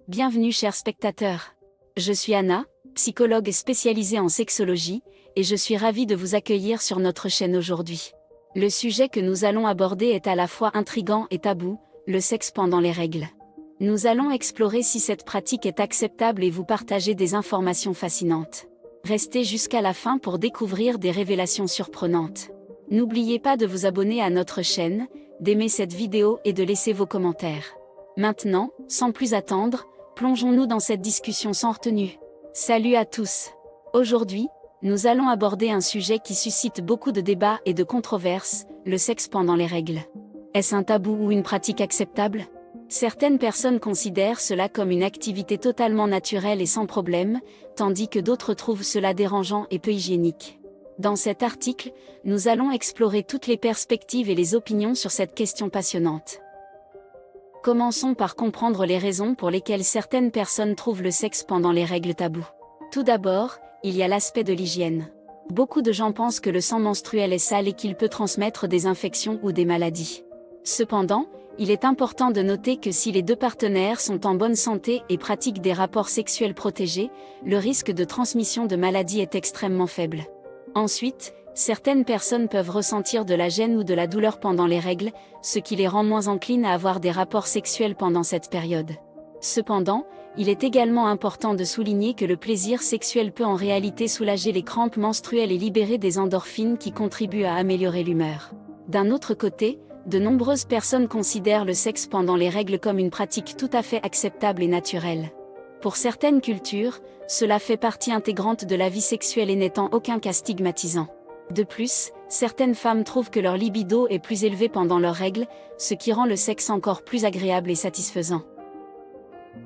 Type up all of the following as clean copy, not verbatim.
Bienvenue chers spectateurs. Je suis Anna, psychologue spécialisée en sexologie, et je suis ravie de vous accueillir sur notre chaîne aujourd'hui. Le sujet que nous allons aborder est à la fois intriguant et tabou, le sexe pendant les règles. Nous allons explorer si cette pratique est acceptable et vous partager des informations fascinantes. Restez jusqu'à la fin pour découvrir des révélations surprenantes. N'oubliez pas de vous abonner à notre chaîne, d'aimer cette vidéo et de laisser vos commentaires. Maintenant, sans plus attendre, plongeons-nous dans cette discussion sans retenue. Salut à tous! Aujourd'hui, nous allons aborder un sujet qui suscite beaucoup de débats et de controverses, le sexe pendant les règles. Est-ce un tabou ou une pratique acceptable? Certaines personnes considèrent cela comme une activité totalement naturelle et sans problème, tandis que d'autres trouvent cela dérangeant et peu hygiénique. Dans cet article, nous allons explorer toutes les perspectives et les opinions sur cette question passionnante. Commençons par comprendre les raisons pour lesquelles certaines personnes trouvent le sexe pendant les règles tabou. Tout d'abord, il y a l'aspect de l'hygiène. Beaucoup de gens pensent que le sang menstruel est sale et qu'il peut transmettre des infections ou des maladies. Cependant, il est important de noter que si les deux partenaires sont en bonne santé et pratiquent des rapports sexuels protégés, le risque de transmission de maladies est extrêmement faible. Ensuite, certaines personnes peuvent ressentir de la gêne ou de la douleur pendant les règles, ce qui les rend moins enclines à avoir des rapports sexuels pendant cette période. Cependant, il est également important de souligner que le plaisir sexuel peut en réalité soulager les crampes menstruelles et libérer des endorphines qui contribuent à améliorer l'humeur. D'un autre côté, de nombreuses personnes considèrent le sexe pendant les règles comme une pratique tout à fait acceptable et naturelle. Pour certaines cultures, cela fait partie intégrante de la vie sexuelle et n'est en aucun cas stigmatisant. De plus, certaines femmes trouvent que leur libido est plus élevé pendant leurs règles, ce qui rend le sexe encore plus agréable et satisfaisant.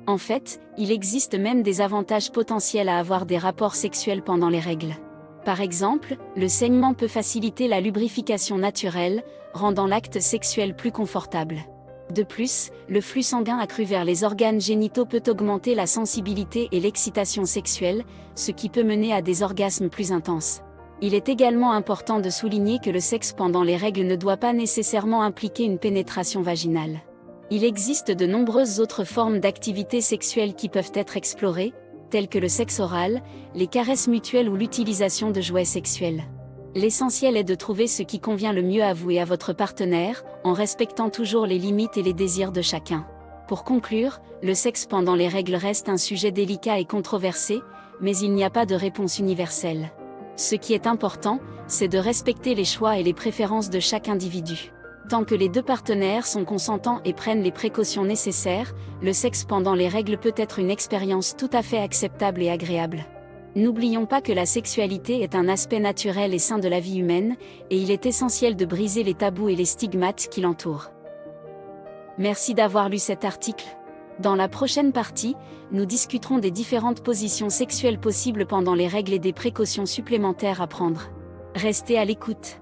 En fait, il existe même des avantages potentiels à avoir des rapports sexuels pendant les règles. Par exemple, le saignement peut faciliter la lubrification naturelle, rendant l'acte sexuel plus confortable. De plus, le flux sanguin accru vers les organes génitaux peut augmenter la sensibilité et l'excitation sexuelle, ce qui peut mener à des orgasmes plus intenses. Il est également important de souligner que le sexe pendant les règles ne doit pas nécessairement impliquer une pénétration vaginale. Il existe de nombreuses autres formes d'activités sexuelles qui peuvent être explorées, telles que le sexe oral, les caresses mutuelles ou l'utilisation de jouets sexuels. L'essentiel est de trouver ce qui convient le mieux à vous et à votre partenaire, en respectant toujours les limites et les désirs de chacun. Pour conclure, le sexe pendant les règles reste un sujet délicat et controversé, mais il n'y a pas de réponse universelle. Ce qui est important, c'est de respecter les choix et les préférences de chaque individu. Tant que les deux partenaires sont consentants et prennent les précautions nécessaires, le sexe pendant les règles peut être une expérience tout à fait acceptable et agréable. N'oublions pas que la sexualité est un aspect naturel et sain de la vie humaine, et il est essentiel de briser les tabous et les stigmates qui l'entourent. Merci d'avoir lu cet article. Dans la prochaine partie, nous discuterons des différentes positions sexuelles possibles pendant les règles et des précautions supplémentaires à prendre. Restez à l'écoute.